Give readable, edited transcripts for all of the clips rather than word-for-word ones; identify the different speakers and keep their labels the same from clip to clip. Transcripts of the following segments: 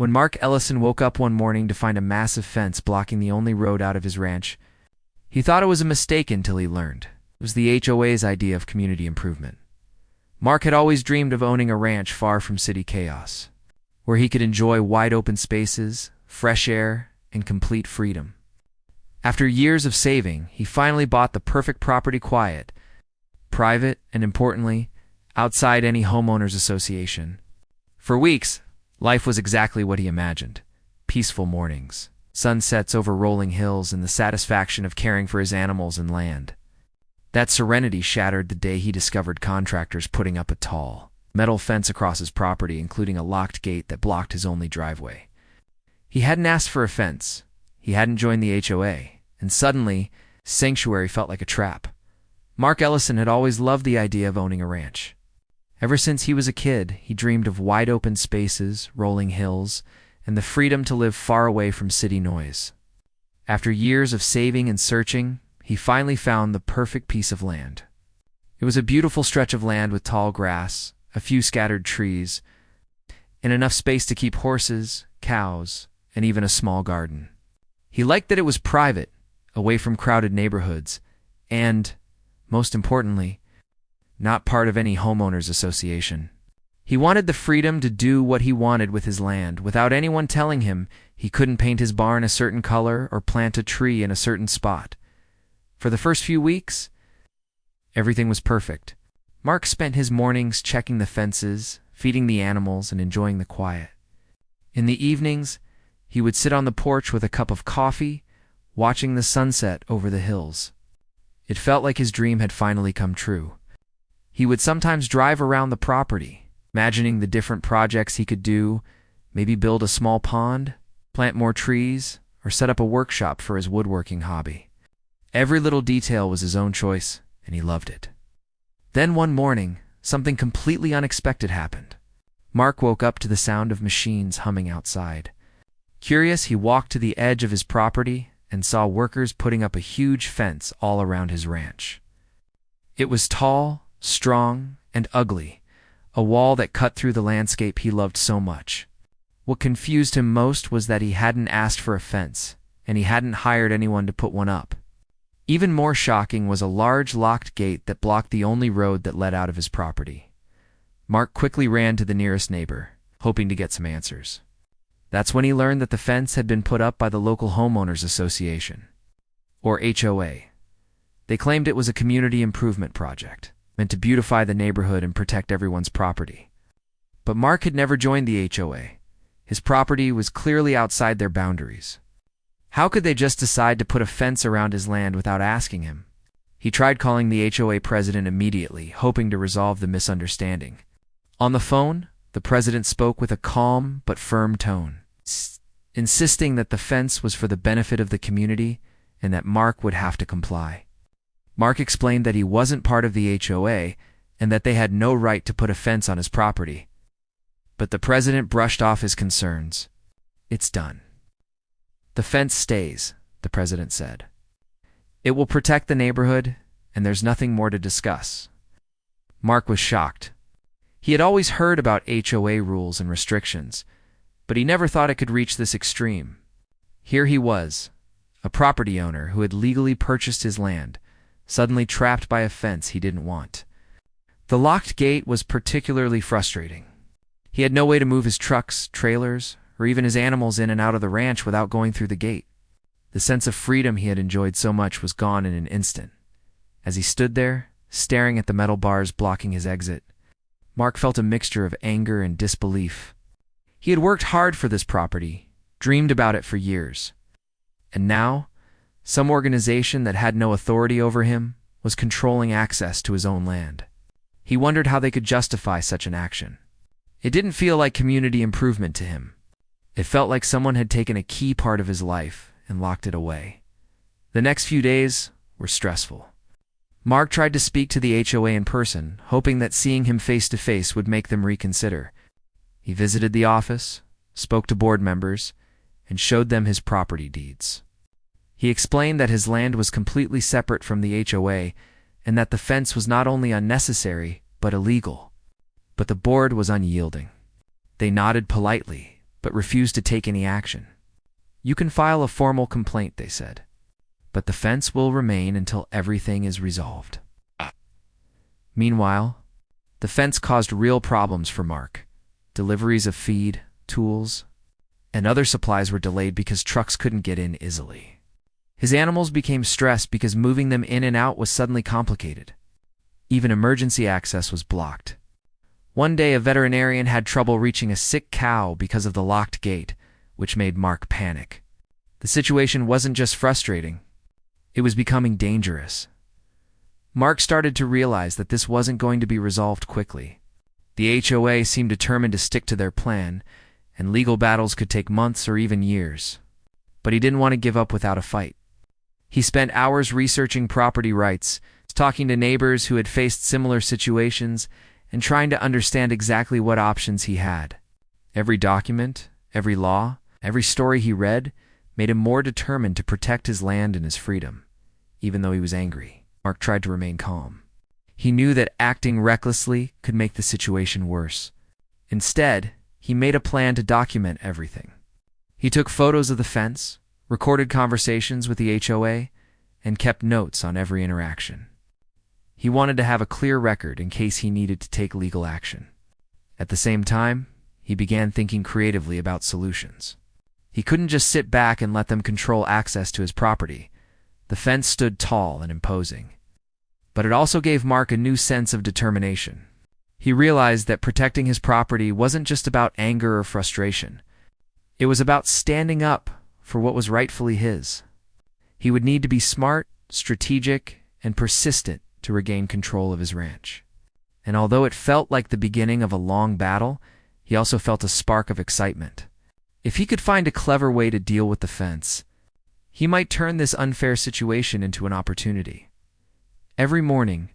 Speaker 1: When Mark Ellison woke up one morning to find a massive fence blocking the only road out of his ranch, he thought it was a mistake until he learned it was the HOA's idea of community improvement. Mark had always dreamed of owning a ranch far from city chaos, where he could enjoy wide open spaces, fresh air, and complete freedom. After years of saving, he finally bought the perfect property, quiet, private, and importantly, outside any homeowners association. For weeks, life was exactly what he imagined. Peaceful mornings, sunsets over rolling hills, and the satisfaction of caring for his animals and land. That serenity shattered the day he discovered contractors putting up a tall, metal fence across his property, including a locked gate that blocked his only driveway. He hadn't asked for a fence, he hadn't joined the HOA, and suddenly, sanctuary felt like a trap. Mark Ellison had always loved the idea of owning a ranch. Ever since he was a kid, he dreamed of wide open spaces, rolling hills, and the freedom to live far away from city noise. After years of saving and searching, he finally found the perfect piece of land. It was a beautiful stretch of land with tall grass, a few scattered trees, and enough space to keep horses, cows, and even a small garden. He liked that it was private, away from crowded neighborhoods, and, most importantly, not part of any homeowners association. He wanted the freedom to do what he wanted with his land without anyone telling him he couldn't paint his barn a certain color or plant a tree in a certain spot. For the first few weeks, everything was perfect. Mark spent his mornings checking the fences, feeding the animals, and enjoying the quiet. In the evenings, he would sit on the porch with a cup of coffee, watching the sunset over the hills. It felt like his dream had finally come true. He would sometimes drive around the property, imagining the different projects he could do, maybe build a small pond, plant more trees, or set up a workshop for his woodworking hobby. Every little detail was his own choice, and he loved it. Then one morning, something completely unexpected happened. Mark woke up to the sound of machines humming outside. Curious, he walked to the edge of his property and saw workers putting up a huge fence all around his ranch. It was tall, strong, and ugly, a wall that cut through the landscape he loved so much. What confused him most was that he hadn't asked for a fence, and he hadn't hired anyone to put one up. Even more shocking was a large locked gate that blocked the only road that led out of his property. Mark quickly ran to the nearest neighbor, hoping to get some answers. That's when he learned that the fence had been put up by the local homeowners association, or HOA. They claimed it was a community improvement project, meant to beautify the neighborhood and protect everyone's property. But Mark had never joined the HOA. His property was clearly outside their boundaries. How could they just decide to put a fence around his land without asking him? He tried calling the HOA president immediately, hoping to resolve the misunderstanding. On the phone, the president spoke with a calm but firm tone, insisting that the fence was for the benefit of the community and that Mark would have to comply. Mark explained that he wasn't part of the HOA and that they had no right to put a fence on his property. But the president brushed off his concerns. "It's done. The fence stays," the president said. "It will protect the neighborhood, and there's nothing more to discuss." Mark was shocked. He had always heard about HOA rules and restrictions, but he never thought it could reach this extreme. Here he was, a property owner who had legally purchased his land, suddenly trapped by a fence he didn't want. The locked gate was particularly frustrating. He had no way to move his trucks, trailers, or even his animals in and out of the ranch without going through the gate. The sense of freedom he had enjoyed so much was gone in an instant. As he stood there, staring at the metal bars blocking his exit, Mark felt a mixture of anger and disbelief. He had worked hard for this property, dreamed about it for years. And now, some organization that had no authority over him was controlling access to his own land. He wondered how they could justify such an action. It didn't feel like community improvement to him. It felt like someone had taken a key part of his life and locked it away. The next few days were stressful. Mark tried to speak to the HOA in person, hoping that seeing him face to face would make them reconsider. He visited the office, spoke to board members, and showed them his property deeds. He explained that his land was completely separate from the HOA and that the fence was not only unnecessary, but illegal. But the board was unyielding. They nodded politely, but refused to take any action. "You can file a formal complaint," they said, "but the fence will remain until everything is resolved." Meanwhile, the fence caused real problems for Mark. Deliveries of feed, tools, and other supplies were delayed because trucks couldn't get in easily. His animals became stressed because moving them in and out was suddenly complicated. Even emergency access was blocked. One day, a veterinarian had trouble reaching a sick cow because of the locked gate, which made Mark panic. The situation wasn't just frustrating, it was becoming dangerous. Mark started to realize that this wasn't going to be resolved quickly. The HOA seemed determined to stick to their plan, and legal battles could take months or even years. But he didn't want to give up without a fight. He spent hours researching property rights, talking to neighbors who had faced similar situations, and trying to understand exactly what options he had. Every document, every law, every story he read made him more determined to protect his land and his freedom. Even though he was angry, Mark tried to remain calm. He knew that acting recklessly could make the situation worse. Instead, he made a plan to document everything. He took photos of the fence, recorded conversations with the HOA, and kept notes on every interaction. He wanted to have a clear record in case he needed to take legal action. At the same time, he began thinking creatively about solutions. He couldn't just sit back and let them control access to his property. The fence stood tall and imposing. But it also gave Mark a new sense of determination. He realized that protecting his property wasn't just about anger or frustration. It was about standing up for what was rightfully his. He would need to be smart, strategic, and persistent to regain control of his ranch. And although it felt like the beginning of a long battle, he also felt a spark of excitement. If he could find a clever way to deal with the fence, he might turn this unfair situation into an opportunity. Every morning,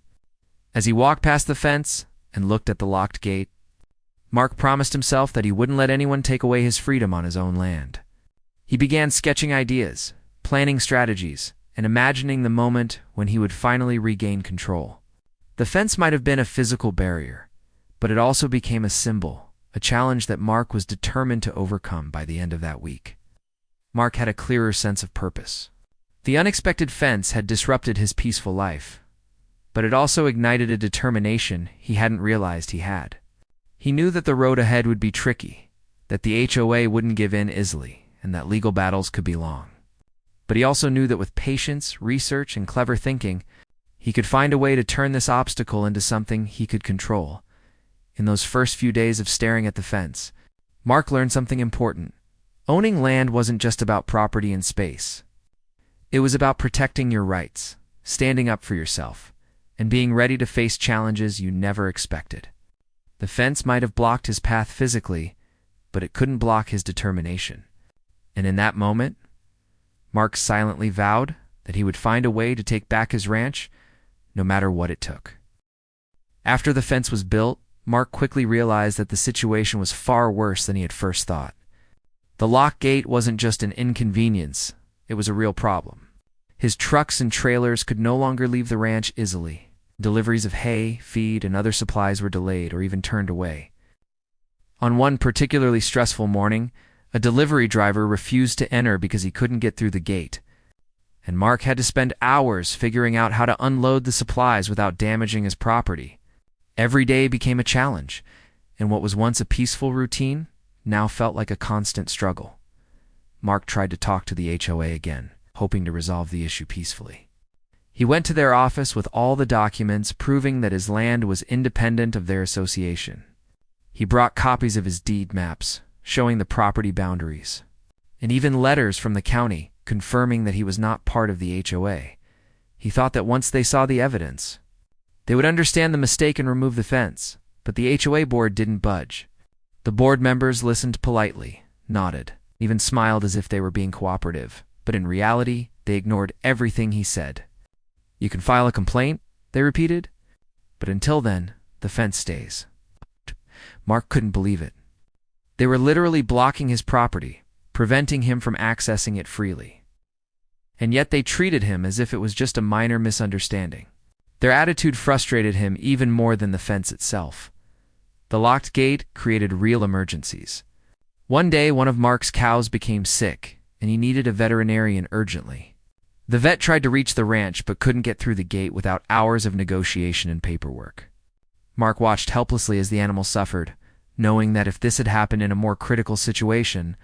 Speaker 1: as he walked past the fence and looked at the locked gate, Mark promised himself that he wouldn't let anyone take away his freedom on his own land. He began sketching ideas, planning strategies, and imagining the moment when he would finally regain control. The fence might have been a physical barrier, but it also became a symbol, a challenge that Mark was determined to overcome by the end of that week. Mark had a clearer sense of purpose. The unexpected fence had disrupted his peaceful life, but it also ignited a determination he hadn't realized he had. He knew that the road ahead would be tricky, that the HOA wouldn't give in easily, and that legal battles could be long. But he also knew that with patience, research, and clever thinking, he could find a way to turn this obstacle into something he could control. In those first few days of staring at the fence, Mark learned something important. Owning land wasn't just about property and space. It was about protecting your rights, standing up for yourself, and being ready to face challenges you never expected. The fence might have blocked his path physically, but it couldn't block his determination. And in that moment, Mark silently vowed that he would find a way to take back his ranch, no matter what it took. After the fence was built, Mark quickly realized that the situation was far worse than he had first thought. The lock gate wasn't just an inconvenience, it was a real problem. His trucks and trailers could no longer leave the ranch easily. Deliveries of hay, feed, and other supplies were delayed or even turned away. On one particularly stressful morning, a delivery driver refused to enter because he couldn't get through the gate, and Mark had to spend hours figuring out how to unload the supplies without damaging his property. Every day became a challenge, and what was once a peaceful routine now felt like a constant struggle. Mark tried to talk to the HOA again, hoping to resolve the issue peacefully. He went to their office with all the documents proving that his land was independent of their association. He brought copies of his deed maps, showing the property boundaries, and even letters from the county confirming that he was not part of the HOA. He thought that once they saw the evidence, they would understand the mistake and remove the fence, but the HOA board didn't budge. The board members listened politely, nodded, even smiled as if they were being cooperative, but in reality, they ignored everything he said. "You can file a complaint," they repeated, "but until then, the fence stays." Mark couldn't believe it. They were literally blocking his property, preventing him from accessing it freely. And yet they treated him as if it was just a minor misunderstanding. Their attitude frustrated him even more than the fence itself. The locked gate created real emergencies. One day, one of Mark's cows became sick, and he needed a veterinarian urgently. The vet tried to reach the ranch but couldn't get through the gate without hours of negotiation and paperwork. Mark watched helplessly as the animal suffered, knowing that if this had happened in a more critical situation,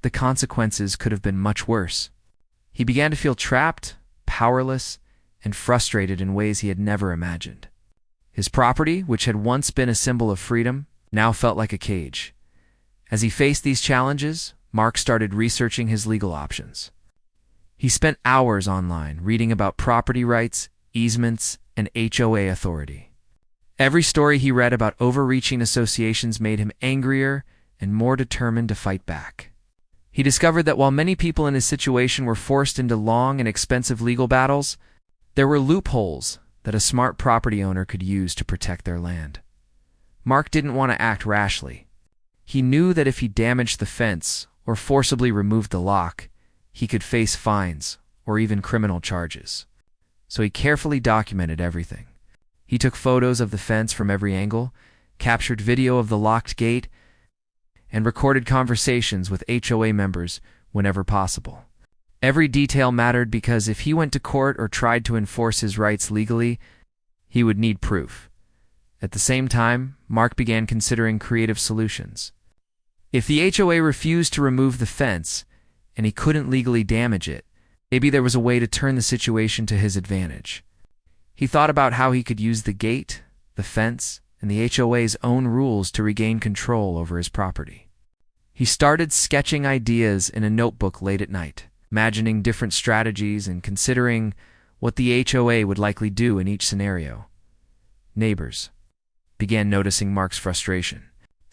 Speaker 1: the consequences could have been much worse. He began to feel trapped, powerless, and frustrated in ways he had never imagined. His property, which had once been a symbol of freedom, now felt like a cage. As he faced these challenges, Mark started researching his legal options. He spent hours online reading about property rights, easements, and HOA authority. Every story he read about overreaching associations made him angrier and more determined to fight back. He discovered that while many people in his situation were forced into long and expensive legal battles, there were loopholes that a smart property owner could use to protect their land. Mark didn't want to act rashly. He knew that if he damaged the fence or forcibly removed the lock, he could face fines or even criminal charges. So he carefully documented everything. He took photos of the fence from every angle, captured video of the locked gate, and recorded conversations with HOA members whenever possible. Every detail mattered because if he went to court or tried to enforce his rights legally, he would need proof. At the same time, Mark began considering creative solutions. If the HOA refused to remove the fence and he couldn't legally damage it, maybe there was a way to turn the situation to his advantage. He thought about how he could use the gate, the fence, and the HOA's own rules to regain control over his property. He started sketching ideas in a notebook late at night, imagining different strategies and considering what the HOA would likely do in each scenario. Neighbors began noticing Mark's frustration.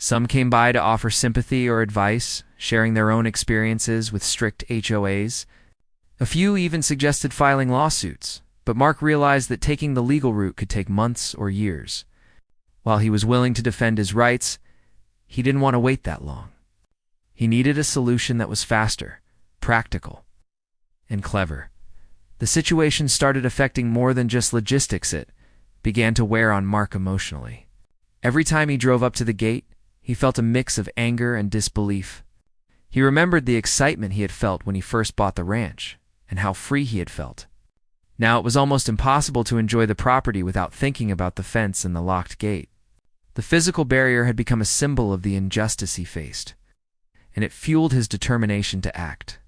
Speaker 1: Some came by to offer sympathy or advice, sharing their own experiences with strict HOAs. A few even suggested filing lawsuits, but Mark realized that taking the legal route could take months or years. While he was willing to defend his rights, he didn't want to wait that long. He needed a solution that was faster, practical, and clever. The situation started affecting more than just logistics. It began to wear on Mark emotionally. Every time he drove up to the gate, he felt a mix of anger and disbelief. He remembered the excitement he had felt when he first bought the ranch, and how free he had felt. Now it was almost impossible to enjoy the property without thinking about the fence and the locked gate. The physical barrier had become a symbol of the injustice he faced, and it fueled his determination to act.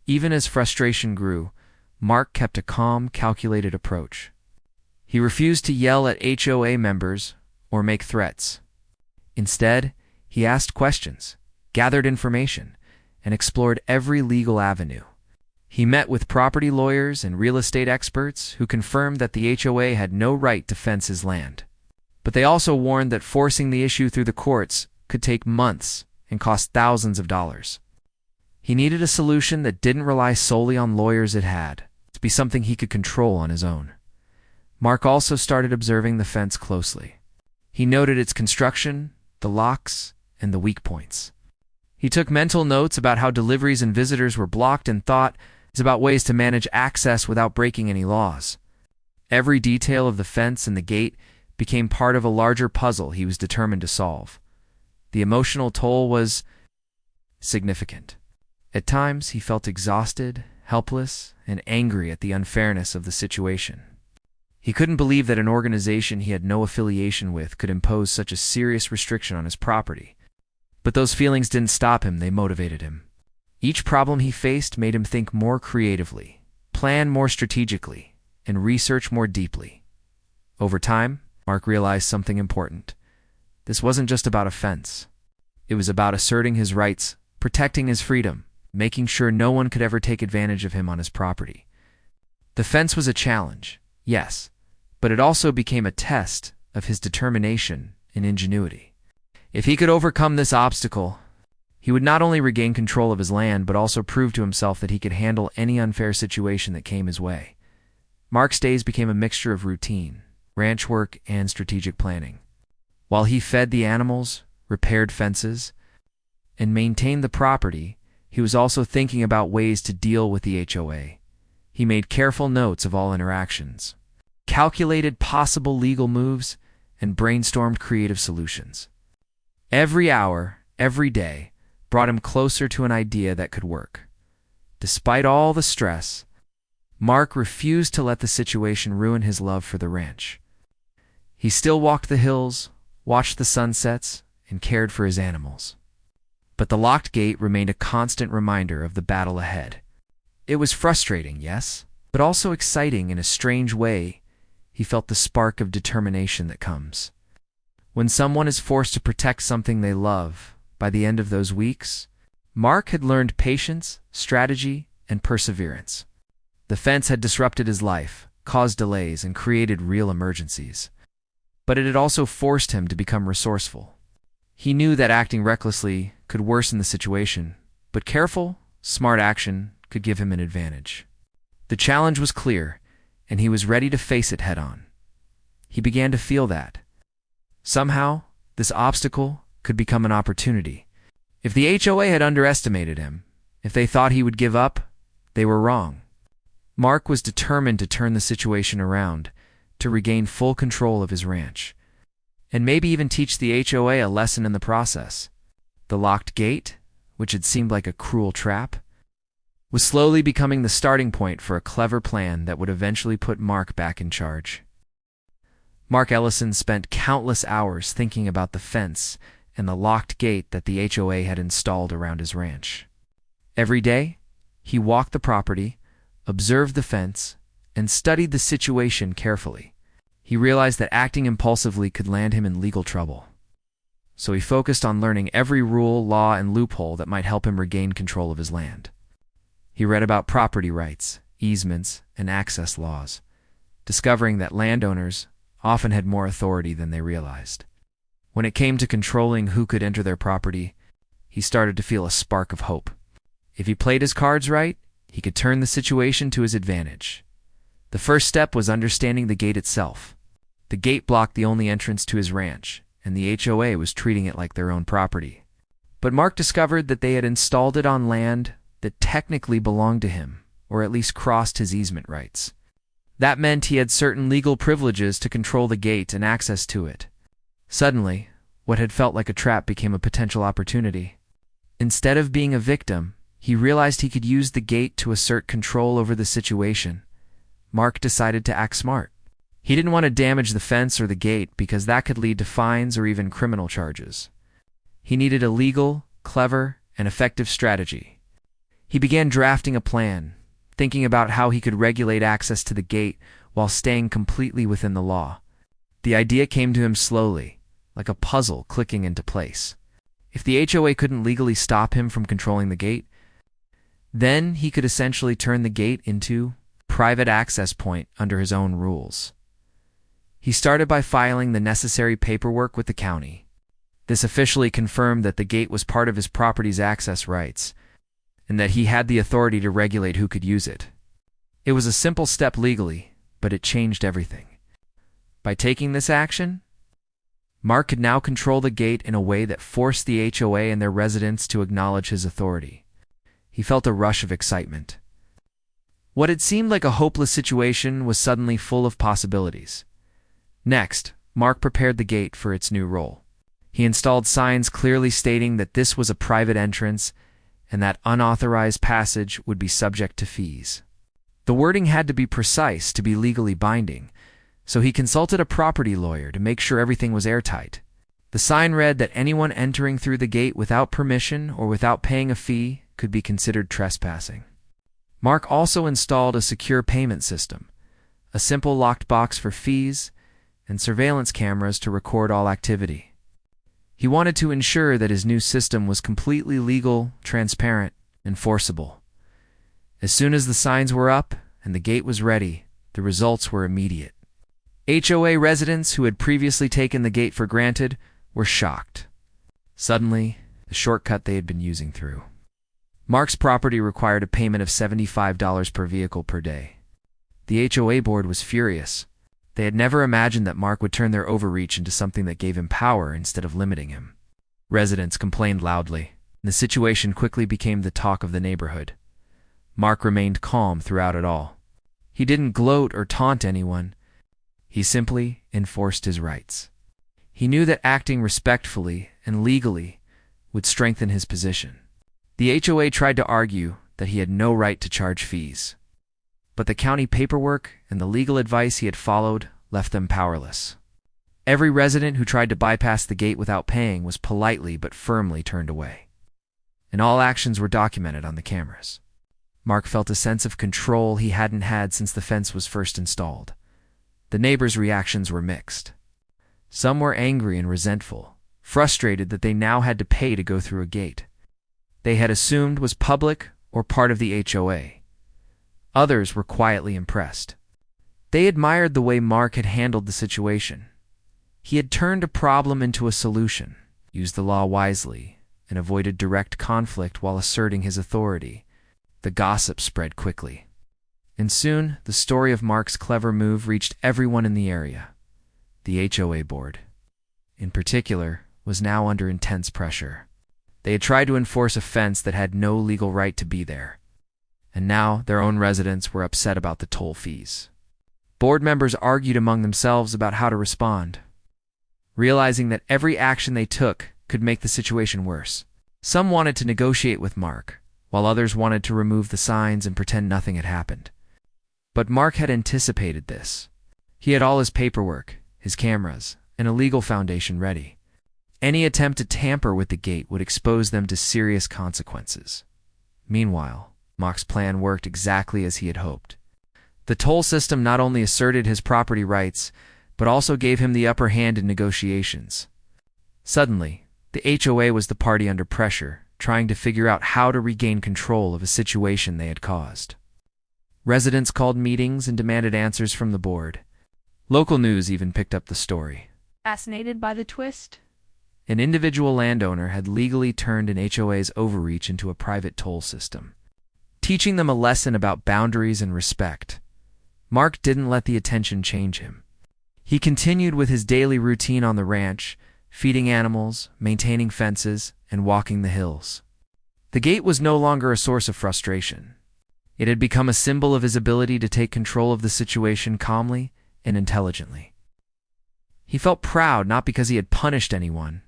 Speaker 1: Even as frustration grew, Mark kept a calm, calculated approach. He refused to yell at HOA members or make threats. Instead, he asked questions, gathered information, and explored every legal avenue. He met with property lawyers and real estate experts who confirmed that the HOA had no right to fence his land. But they also warned that forcing the issue through the courts could take months and cost thousands of dollars. He needed a solution that didn't rely solely on lawyers. It had to be something he could control on his own. Mark also started observing the fence closely. He noted its construction, the locks, and the weak points. He took mental notes about how deliveries and visitors were blocked and thought about ways to manage access without breaking any laws. Every detail of the fence and the gate became part of a larger puzzle he was determined to solve. The emotional toll was significant. At times, he felt exhausted, helpless, and angry at the unfairness of the situation. He couldn't believe that an organization he had no affiliation with could impose such a serious restriction on his property. But those feelings didn't stop him, they motivated him. Each problem he faced made him think more creatively, plan more strategically, and research more deeply. Over time, Mark realized something important. This wasn't just about a fence. It was about asserting his rights, protecting his freedom, making sure no one could ever take advantage of him on his property. The fence was a challenge, yes, but it also became a test of his determination and ingenuity. If he could overcome this obstacle, he would not only regain control of his land, but also prove to himself that he could handle any unfair situation that came his way. Mark's days became a mixture of routine, ranch work, and strategic planning. While he fed the animals, repaired fences, and maintained the property, he was also thinking about ways to deal with the HOA. He made careful notes of all interactions, calculated possible legal moves, and brainstormed creative solutions. Every hour, every day, brought him closer to an idea that could work. Despite all the stress, Mark refused to let the situation ruin his love for the ranch. He still walked the hills, watched the sunsets, and cared for his animals. But the locked gate remained a constant reminder of the battle ahead. It was frustrating, yes, but also exciting in a strange way. He felt the spark of determination that comes when someone is forced to protect something they love. By the end of those weeks, Mark had learned patience, strategy, and perseverance. The fence had disrupted his life, caused delays, and created real emergencies. But it had also forced him to become resourceful. He knew that acting recklessly could worsen the situation, but careful, smart action could give him an advantage. The challenge was clear, and he was ready to face it head-on. He began to feel that somehow, this obstacle could become an opportunity. If the HOA had underestimated him, if they thought he would give up, they were wrong. Mark was determined to turn the situation around, to regain full control of his ranch, and maybe even teach the HOA a lesson in the process. The locked gate, which had seemed like a cruel trap, was slowly becoming the starting point for a clever plan that would eventually put Mark back in charge. Mark Ellison spent countless hours thinking about the fence and the locked gate that the HOA had installed around his ranch. Every day, he walked the property, observed the fence, and studied the situation carefully. He realized that acting impulsively could land him in legal trouble. So he focused on learning every rule, law, and loophole that might help him regain control of his land. He read about property rights, easements, and access laws, discovering that landowners often had more authority than they realized. When it came to controlling who could enter their property, he started to feel a spark of hope. If he played his cards right, he could turn the situation to his advantage. The first step was understanding the gate itself. The gate blocked the only entrance to his ranch, and the HOA was treating it like their own property. But Mark discovered that they had installed it on land that technically belonged to him, or at least crossed his easement rights. That meant he had certain legal privileges to control the gate and access to it. Suddenly, what had felt like a trap became a potential opportunity. Instead of being a victim, he realized he could use the gate to assert control over the situation. Mark decided to act smart. He didn't want to damage the fence or the gate because that could lead to fines or even criminal charges. He needed a legal, clever, and effective strategy. He began drafting a plan, thinking about how he could regulate access to the gate while staying completely within the law. The idea came to him slowly, like a puzzle clicking into place. If the HOA couldn't legally stop him from controlling the gate, then he could essentially turn the gate into a private access point under his own rules. He started by filing the necessary paperwork with the county. This officially confirmed that the gate was part of his property's access rights, and that he had the authority to regulate who could use it. It was a simple step legally, but it changed everything. By taking this action, Mark could now control the gate in a way that forced the HOA and their residents to acknowledge his authority. He felt a rush of excitement. What had seemed like a hopeless situation was suddenly full of possibilities. Next, Mark prepared the gate for its new role. He installed signs clearly stating that this was a private entrance and that unauthorized passage would be subject to fees. The wording had to be precise to be legally binding, so he consulted a property lawyer to make sure everything was airtight. The sign read that anyone entering through the gate without permission or without paying a fee could be considered trespassing. Mark also installed a secure payment system, a simple locked box for fees, and surveillance cameras to record all activity. He wanted to ensure that his new system was completely legal, transparent, and enforceable. As soon as the signs were up and the gate was ready, the results were immediate. HOA residents who had previously taken the gate for granted were shocked. Suddenly, the shortcut they had been using through. Mark's property required a payment of $75 per vehicle per day. The HOA board was furious. They had never imagined that Mark would turn their overreach into something that gave him power instead of limiting him. Residents complained loudly, and the situation quickly became the talk of the neighborhood. Mark remained calm throughout it all. He didn't gloat or taunt anyone. He simply enforced his rights. He knew that acting respectfully and legally would strengthen his position. The HOA tried to argue that he had no right to charge fees, but the county paperwork and the legal advice he had followed left them powerless. Every resident who tried to bypass the gate without paying was politely but firmly turned away, and all actions were documented on the cameras. Mark felt a sense of control he hadn't had since the fence was first installed. The neighbors' reactions were mixed. Some were angry and resentful, frustrated that they now had to pay to go through a gate they had assumed was public or part of the HOA. Others were quietly impressed. They admired the way Mark had handled the situation. He had turned a problem into a solution, used the law wisely, and avoided direct conflict while asserting his authority. The gossip spread quickly, and soon the story of Mark's clever move reached everyone in the area. The HOA board, in particular, was now under intense pressure. They had tried to enforce a fence that had no legal right to be there, and now their own residents were upset about the toll fees. Board members argued among themselves about how to respond, realizing that every action they took could make the situation worse. Some wanted to negotiate with Mark, while others wanted to remove the signs and pretend nothing had happened. But Mark had anticipated this. He had all his paperwork, his cameras, and a legal foundation ready. Any attempt to tamper with the gate would expose them to serious consequences. Meanwhile, Mark's plan worked exactly as he had hoped. The toll system not only asserted his property rights, but also gave him the upper hand in negotiations. Suddenly, the HOA was the party under pressure, trying to figure out how to regain control of a situation they had caused. Residents called meetings and demanded answers from the board. Local news even picked up the story.
Speaker 2: Fascinated by the twist?
Speaker 1: An individual landowner had legally turned an HOA's overreach into a private toll system, teaching them a lesson about boundaries and respect. Mark didn't let the attention change him. He continued with his daily routine on the ranch, feeding animals, maintaining fences, and walking the hills. The gate was no longer a source of frustration. It had become a symbol of his ability to take control of the situation calmly and intelligently. He felt proud not because he had punished anyone,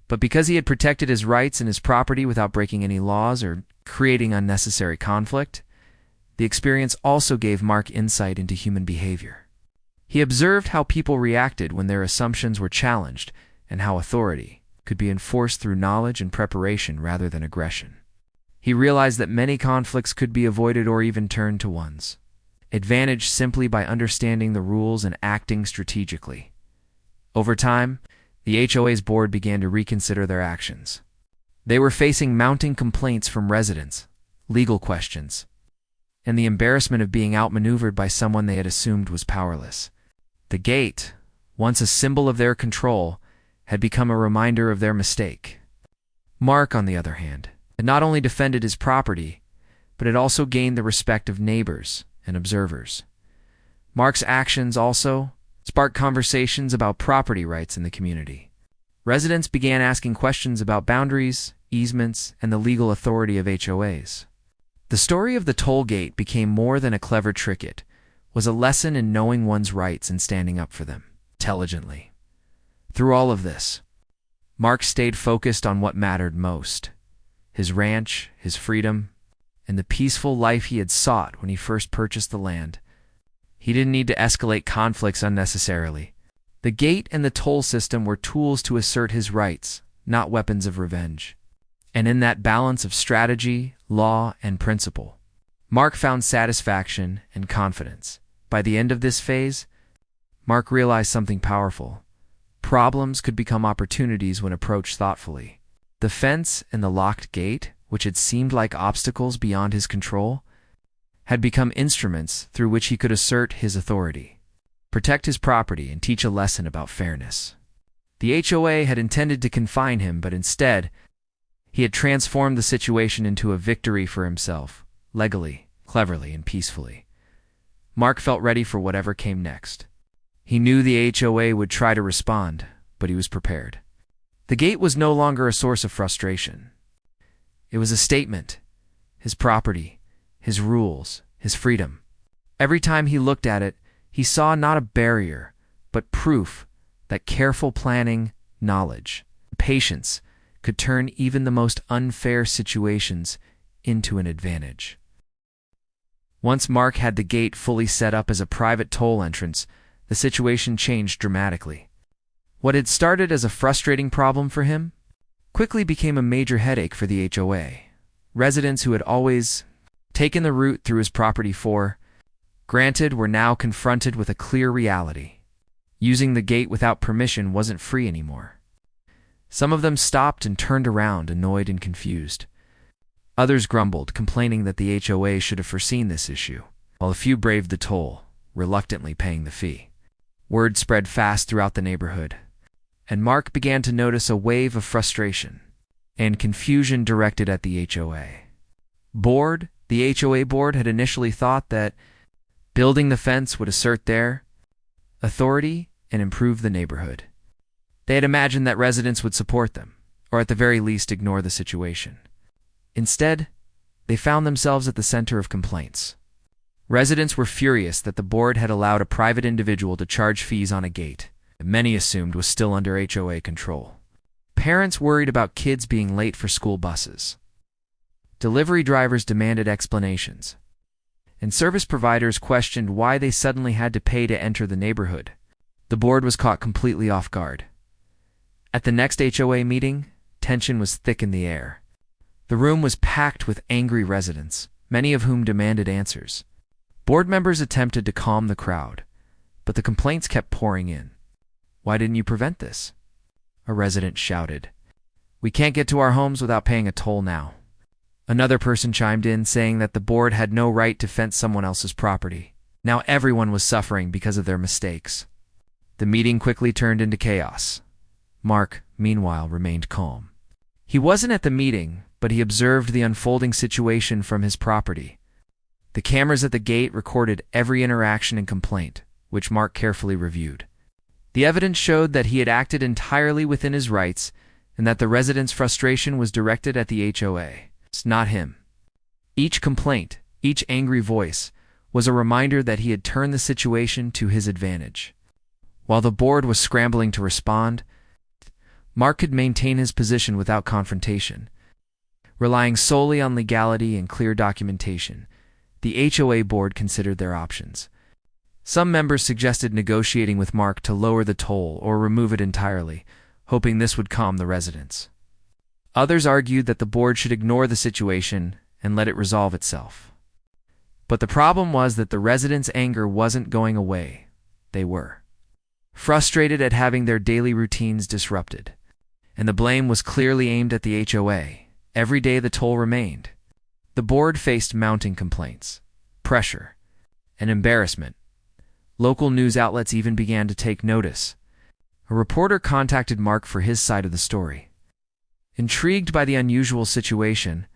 Speaker 1: but because he had protected his rights and his property without breaking any laws or creating unnecessary conflict. The experience also gave Mark insight into human behavior. He observed how people reacted when their assumptions were challenged and how authority could be enforced through knowledge and preparation rather than aggression. He realized that many conflicts could be avoided or even turned to one's advantage simply by understanding the rules and acting strategically. Over time, the HOA's board began to reconsider their actions. They were facing mounting complaints from residents, legal questions, and the embarrassment of being outmaneuvered by someone they had assumed was powerless. The gate, once a symbol of their control, had become a reminder of their mistake. Mark, on the other hand, had not only defended his property, but had also gained the respect of neighbors and observers. Mark's actions also sparked conversations about property rights in the community. Residents began asking questions about boundaries, easements, and the legal authority of HOAs. The story of the toll gate became more than a clever trick. It was a lesson in knowing one's rights and standing up for them intelligently. Through all of this, Mark stayed focused on what mattered most: his ranch, his freedom, and the peaceful life he had sought when he first purchased the land. He didn't need to escalate conflicts unnecessarily. The gate and the toll system were tools to assert his rights, not weapons of revenge. And in that balance of strategy, law, and principle, Mark found satisfaction and confidence. By the end of this phase, Mark realized something powerful. Problems could become opportunities when approached thoughtfully. The fence and the locked gate, which had seemed like obstacles beyond his control, had become instruments through which he could assert his authority, protect his property, and teach a lesson about fairness. The HOA had intended to confine him, but instead, he had transformed the situation into a victory for himself, legally, cleverly, and peacefully. Mark felt ready for whatever came next. He knew the HOA would try to respond, but he was prepared. The gate was no longer a source of frustration. It was a statement: his property, his rules, his freedom. Every time he looked at it, he saw not a barrier, but proof that careful planning, knowledge, patience could turn even the most unfair situations into an advantage. Once Mark had the gate fully set up as a private toll entrance, the situation changed dramatically. What had started as a frustrating problem for him quickly became a major headache for the HOA. Residents who had always taken the route through his property granted, were now confronted with a clear reality. Using the gate without permission wasn't free anymore. Some of them stopped and turned around, annoyed and confused. Others grumbled, complaining that the HOA should have foreseen this issue, while a few braved the toll, reluctantly paying the fee. Word spread fast throughout the neighborhood, and Mark began to notice a wave of frustration and confusion directed at the HOA. The HOA board had initially thought that building the fence would assert their authority and improve the neighborhood. They had imagined that residents would support them, or at the very least ignore the situation. Instead, they found themselves at the center of complaints. Residents were furious that the board had allowed a private individual to charge fees on a gate that many assumed was still under HOA control. Parents worried about kids being late for school buses. Delivery drivers demanded explanations, and service providers questioned why they suddenly had to pay to enter the neighborhood. The board was caught completely off guard. At the next HOA meeting, tension was thick in the air. The room was packed with angry residents, many of whom demanded answers. Board members attempted to calm the crowd, but the complaints kept pouring in. "Why didn't you prevent this?" a resident shouted. "We can't get to our homes without paying a toll now." Another person chimed in, saying that the board had no right to fence someone else's property. Now everyone was suffering because of their mistakes. The meeting quickly turned into chaos. Mark, meanwhile, remained calm. He wasn't at the meeting, but he observed the unfolding situation from his property. The cameras at the gate recorded every interaction and complaint, which Mark carefully reviewed. The evidence showed that he had acted entirely within his rights and that the residents' frustration was directed at the HOA, not him. Each complaint, each angry voice, was a reminder that he had turned the situation to his advantage. While the board was scrambling to respond, Mark could maintain his position without confrontation. Relying solely on legality and clear documentation, the HOA board considered their options. Some members suggested negotiating with Mark to lower the toll or remove it entirely, hoping this would calm the residents. Others argued that the board should ignore the situation and let it resolve itself. But the problem was that the residents' anger wasn't going away. They were frustrated at having their daily routines disrupted, and the blame was clearly aimed at the HOA. Every day the toll remained. The board faced mounting complaints, pressure, and embarrassment. Local news outlets even began to take notice. A reporter contacted Mark for his side of the story. Intrigued by the unusual situation,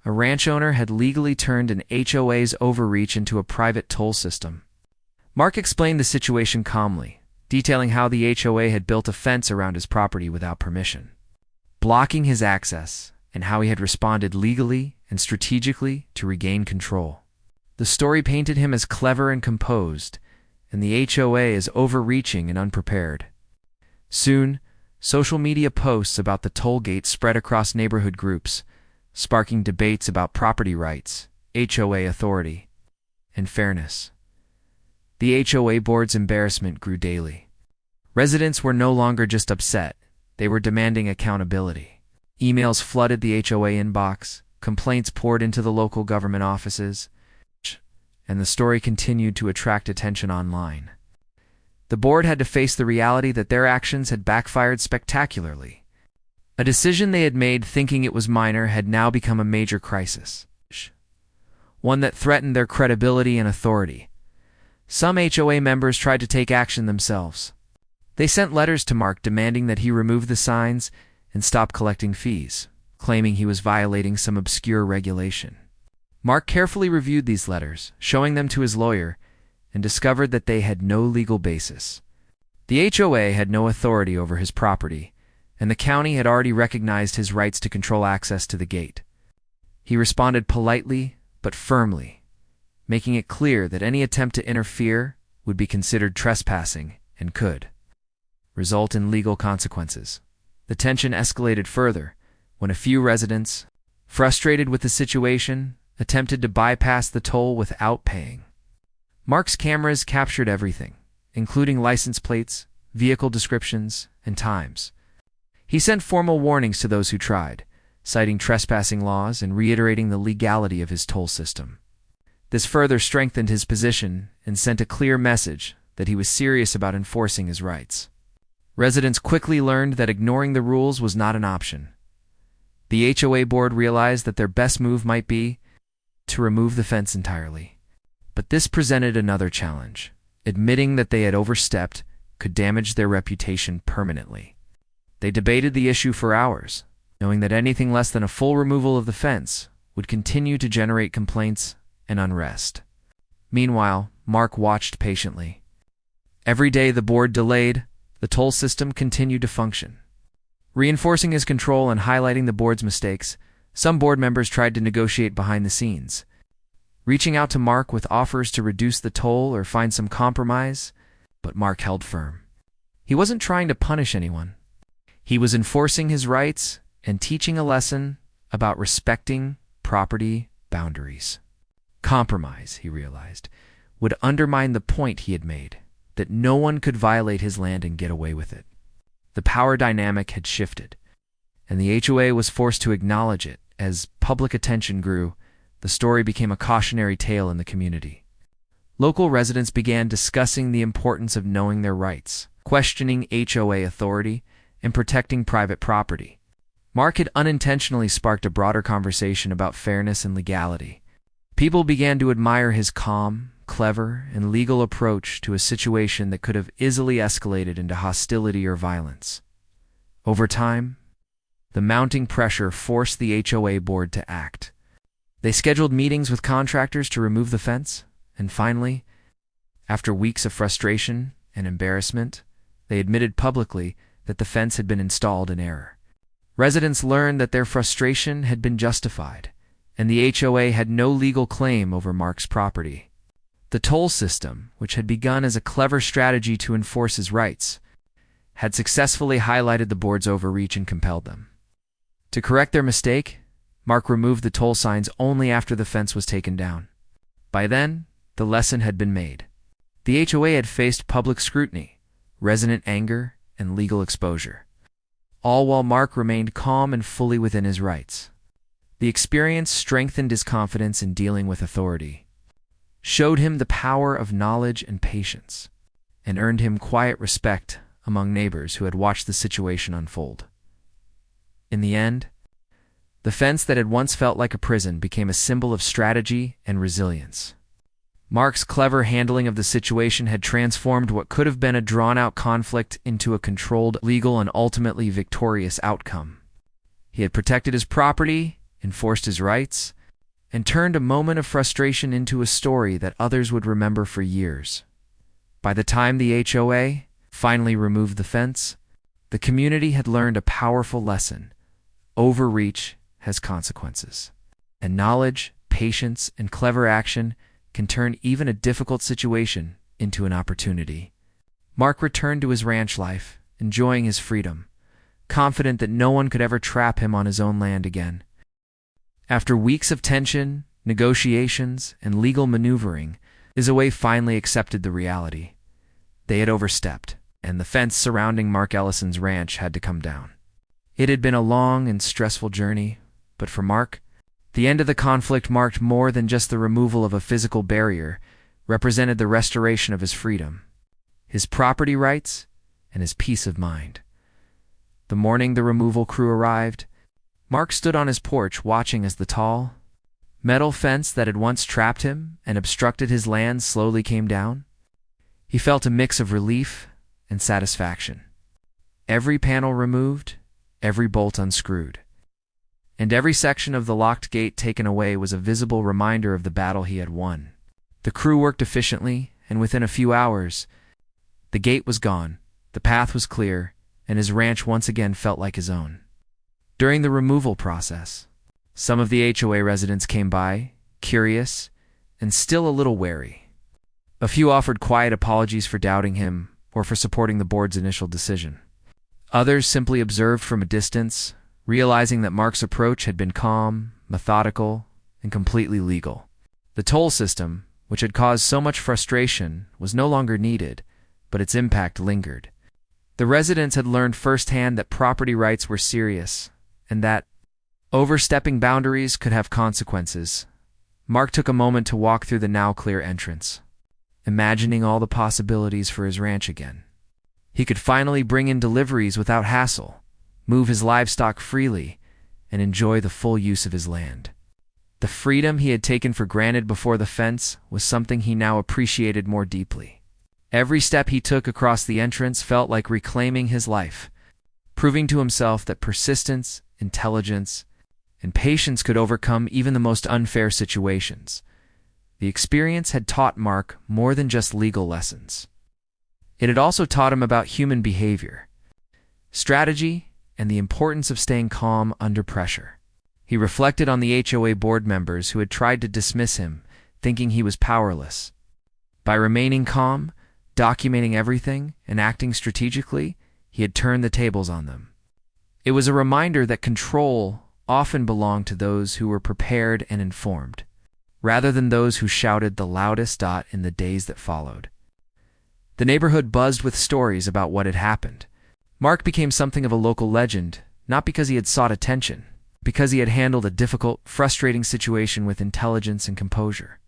Speaker 1: a ranch owner had legally turned an HOA's overreach into a private toll system. Mark explained the situation calmly, detailing how the HOA had built a fence around his property without permission, blocking his access, and how he had responded legally and strategically to regain control. The story painted him as clever and composed, and the HOA as overreaching and unprepared. Soon, social media posts about the toll gate spread across neighborhood groups, sparking debates about property rights, HOA authority, and fairness. The HOA board's embarrassment grew daily. Residents were no longer just upset, they were demanding accountability. Emails flooded the HOA inbox, complaints poured into the local government offices, and the story continued to attract attention online. The board had to face the reality that their actions had backfired spectacularly. A decision they had made thinking it was minor had now become a major crisis, one that threatened their credibility and authority. Some HOA members tried to take action themselves. They sent letters to Mark demanding that he remove the signs and stop collecting fees, claiming he was violating some obscure regulation. Mark carefully reviewed these letters, showing them to his lawyer, and discovered that they had no legal basis. The HOA had no authority over his property, and the county had already recognized his rights to control access to the gate. He responded politely but firmly, making it clear that any attempt to interfere would be considered trespassing and could result in legal consequences. The tension escalated further when a few residents, frustrated with the situation, attempted to bypass the toll without paying. Mark's cameras captured everything, including license plates, vehicle descriptions, and times. He sent formal warnings to those who tried, citing trespassing laws and reiterating the legality of his toll system. This further strengthened his position and sent a clear message that he was serious about enforcing his rights. Residents quickly learned that ignoring the rules was not an option. The HOA board realized that their best move might be to remove the fence entirely. But this presented another challenge. Admitting that they had overstepped could damage their reputation permanently. They debated the issue for hours, knowing that anything less than a full removal of the fence would continue to generate complaints and unrest. Meanwhile, Mark watched patiently. Every day the board delayed, the toll system continued to function. Reinforcing his control and highlighting the board's mistakes, some board members tried to negotiate behind the scenes, reaching out to Mark with offers to reduce the toll or find some compromise, but Mark held firm. He wasn't trying to punish anyone. He was enforcing his rights and teaching a lesson about respecting property boundaries. Compromise, he realized, would undermine the point he had made, that no one could violate his land and get away with it. The power dynamic had shifted, and the HOA was forced to acknowledge it. As public attention grew, the story became a cautionary tale in the community. Local residents began discussing the importance of knowing their rights, questioning HOA authority, and protecting private property. Mark had unintentionally sparked a broader conversation about fairness and legality. People began to admire his calm, clever, and legal approach to a situation that could have easily escalated into hostility or violence. Over time, the mounting pressure forced the HOA board to act. They scheduled meetings with contractors to remove the fence, and finally, after weeks of frustration and embarrassment, they admitted publicly that the fence had been installed in error. Residents learned that their frustration had been justified, and the HOA had no legal claim over Mark's property. The toll system, which had begun as a clever strategy to enforce his rights, had successfully highlighted the board's overreach and compelled them. To correct their mistake, Mark removed the toll signs only after the fence was taken down. By then, the lesson had been made. The HOA had faced public scrutiny, resident anger, and legal exposure, all while Mark remained calm and fully within his rights. The experience strengthened his confidence in dealing with authority, showed him the power of knowledge and patience, and earned him quiet respect among neighbors who had watched the situation unfold. In the end, the fence that had once felt like a prison became a symbol of strategy and resilience. Mark's clever handling of the situation had transformed what could have been a drawn-out conflict into a controlled, legal, and ultimately victorious outcome. He had protected his property, enforced his rights, and turned a moment of frustration into a story that others would remember for years. By the time the HOA finally removed the fence, the community had learned a powerful lesson. Overreach has consequences, and knowledge, patience, and clever action can turn even a difficult situation into an opportunity. Mark returned to his ranch life, enjoying his freedom, confident that no one could ever trap him on his own land again. After weeks of tension, negotiations, and legal maneuvering, the HOA finally accepted the reality. They had overstepped, and the fence surrounding Mark Ellison's ranch had to come down. It had been a long and stressful journey, but for Mark, the end of the conflict marked more than just the removal of a physical barrier, represented the restoration of his freedom, his property rights, and his peace of mind. The morning the removal crew arrived, Mark stood on his porch watching as the tall, metal fence that had once trapped him and obstructed his land slowly came down. He felt a mix of relief and satisfaction. Every panel removed, every bolt unscrewed, and every section of the locked gate taken away was a visible reminder of the battle he had won. The crew worked efficiently, and within a few hours, the gate was gone, the path was clear, and his ranch once again felt like his own. During the removal process, some of the HOA residents came by, curious, and still a little wary. A few offered quiet apologies for doubting him or for supporting the board's initial decision. Others simply observed from a distance, realizing that Mark's approach had been calm, methodical, and completely legal. The toll system, which had caused so much frustration, was no longer needed, but its impact lingered. The residents had learned firsthand that property rights were serious, and that overstepping boundaries could have consequences. Mark took a moment to walk through the now clear entrance, imagining all the possibilities for his ranch again. He could finally bring in deliveries without hassle, move his livestock freely, and enjoy the full use of his land. The freedom he had taken for granted before the fence was something he now appreciated more deeply. Every step he took across the entrance felt like reclaiming his life, proving to himself that persistence, intelligence, and patience could overcome even the most unfair situations. The experience had taught Mark more than just legal lessons. It had also taught him about human behavior, strategy, and the importance of staying calm under pressure. He reflected on the HOA board members who had tried to dismiss him, thinking he was powerless. By remaining calm, documenting everything, and acting strategically, he had turned the tables on them. It was a reminder that control often belonged to those who were prepared and informed, rather than those who shouted the loudest in the days that followed. The neighborhood buzzed with stories about what had happened. Mark became something of a local legend, not because he had sought attention, because he had handled a difficult, frustrating situation with intelligence and composure.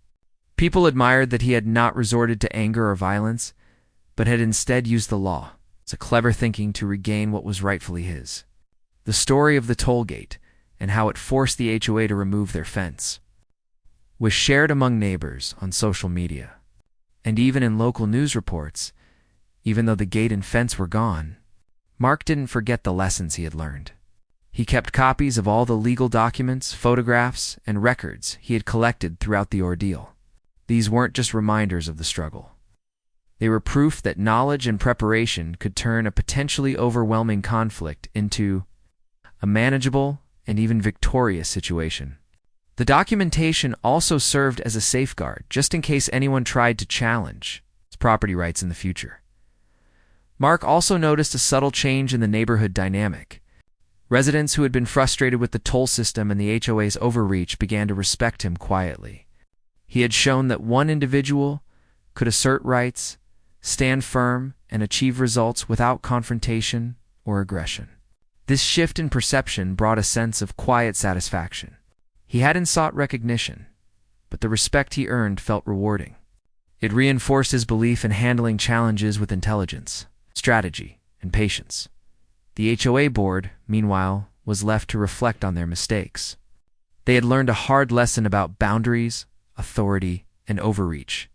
Speaker 1: People admired that he had not resorted to anger or violence, but had instead used the law as a clever thinking to regain what was rightfully his. The story of the toll gate and how it forced the HOA to remove their fence was shared among neighbors on social media, and even in local news reports. Even though the gate and fence were gone, Mark didn't forget the lessons he had learned. He kept copies of all the legal documents, photographs, and records he had collected throughout the ordeal. These weren't just reminders of the struggle. They were proof that knowledge and preparation could turn a potentially overwhelming conflict into a manageable and even victorious situation. The documentation also served as a safeguard, just in case anyone tried to challenge his property rights in the future. Mark also noticed a subtle change in the neighborhood dynamic. Residents who had been frustrated with the toll system and the HOA's overreach began to respect him quietly. He had shown that one individual could assert rights, stand firm, and achieve results without confrontation or aggression. This shift in perception brought a sense of quiet satisfaction. He hadn't sought recognition, but the respect he earned felt rewarding. It reinforced his belief in handling challenges with intelligence, strategy, and patience. The HOA board, meanwhile, was left to reflect on their mistakes. They had learned a hard lesson about boundaries, authority, and overreach.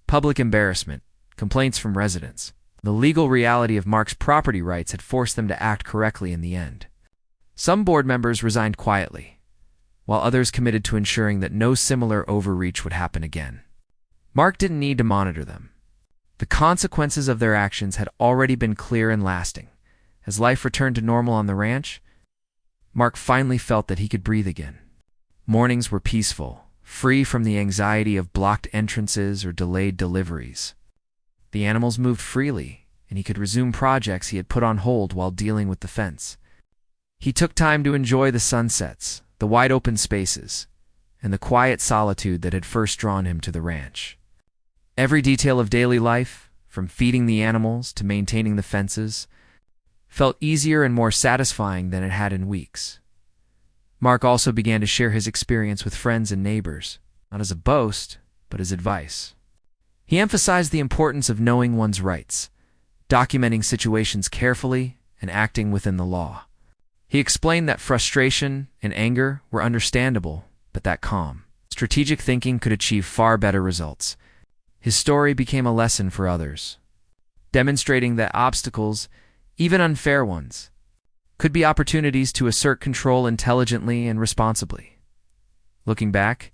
Speaker 1: Public embarrassment, complaints from residents, the legal reality of Mark's property rights had forced them to act correctly in the end. Some board members resigned quietly, while others committed to ensuring that no similar overreach would happen again. Mark didn't need to monitor them. The consequences of their actions had already been clear and lasting. As life returned to normal on the ranch, Mark finally felt that he could breathe again. Mornings were peaceful, free from the anxiety of blocked entrances or delayed deliveries. The animals moved freely, and he could resume projects he had put on hold while dealing with the fence. He took time to enjoy the sunsets, the wide open spaces, and the quiet solitude that had first drawn him to the ranch. Every detail of daily life, from feeding the animals to maintaining the fences, felt easier and more satisfying than it had in weeks. Mark also began to share his experience with friends and neighbors, not as a boast, but as advice. He emphasized the importance of knowing one's rights, documenting situations carefully, and acting within the law. He explained that frustration and anger were understandable, but that calm, strategic thinking could achieve far better results. His story became a lesson for others, demonstrating that obstacles, even unfair ones, could be opportunities to assert control intelligently and responsibly. Looking back,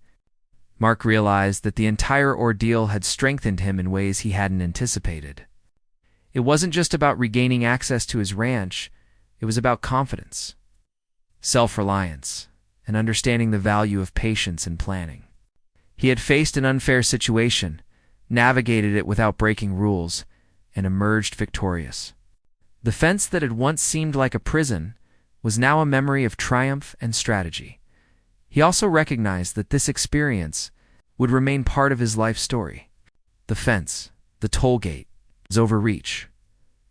Speaker 1: Mark realized that the entire ordeal had strengthened him in ways he hadn't anticipated. It wasn't just about regaining access to his ranch, it was about confidence, self-reliance, and understanding the value of patience and planning. He had faced an unfair situation, navigated it without breaking rules, and emerged victorious. The fence that had once seemed like a prison was now a memory of triumph and strategy. He also recognized that this experience would remain part of his life story. The fence, the toll gate, his overreach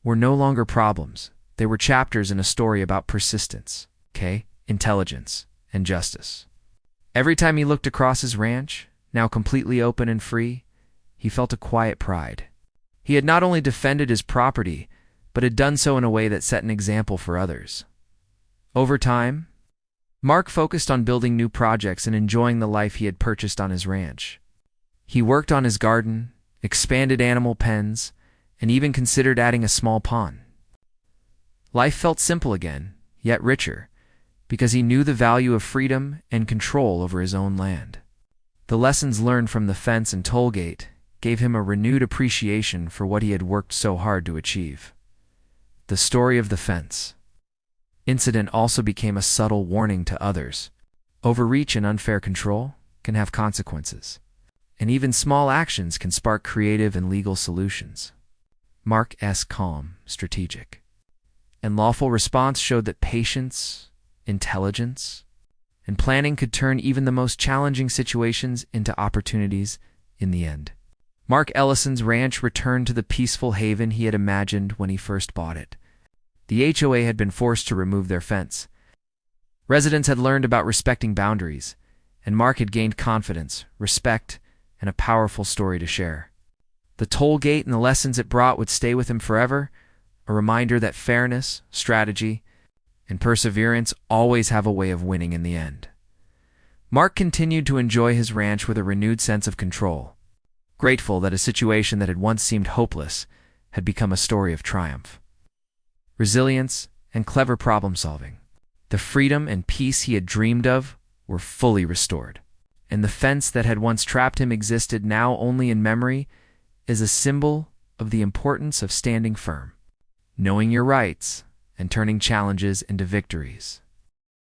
Speaker 1: were no longer problems. They were chapters in a story about persistence, intelligence, and justice. Every time he looked across his ranch, now completely open and free, he felt a quiet pride. He had not only defended his property, but had done so in a way that set an example for others. Over time, Mark focused on building new projects and enjoying the life he had purchased on his ranch. He worked on his garden, expanded animal pens, and even considered adding a small pond. Life felt simple again, yet richer, because he knew the value of freedom and control over his own land. The lessons learned from the fence and toll gate gave him a renewed appreciation for what he had worked so hard to achieve. The story of the fence incident also became a subtle warning to others. Overreach and unfair control can have consequences, and even small actions can spark creative and legal solutions. Mark's calm, strategic, and lawful response showed that patience, intelligence, and planning could turn even the most challenging situations into opportunities in the end. Mark Ellison's ranch returned to the peaceful haven he had imagined when he first bought it. The HOA had been forced to remove their fence. Residents had learned about respecting boundaries, and Mark had gained confidence, respect, and a powerful story to share. The toll gate and the lessons it brought would stay with him forever, a reminder that fairness, strategy, and perseverance always have a way of winning in the end. Mark continued to enjoy his ranch with a renewed sense of control, grateful that a situation that had once seemed hopeless had become a story of triumph. Resilience and clever problem-solving, the freedom and peace he had dreamed of were fully restored, and the fence that had once trapped him existed now only in memory as a symbol of the importance of standing firm, knowing your rights, and turning challenges into victories.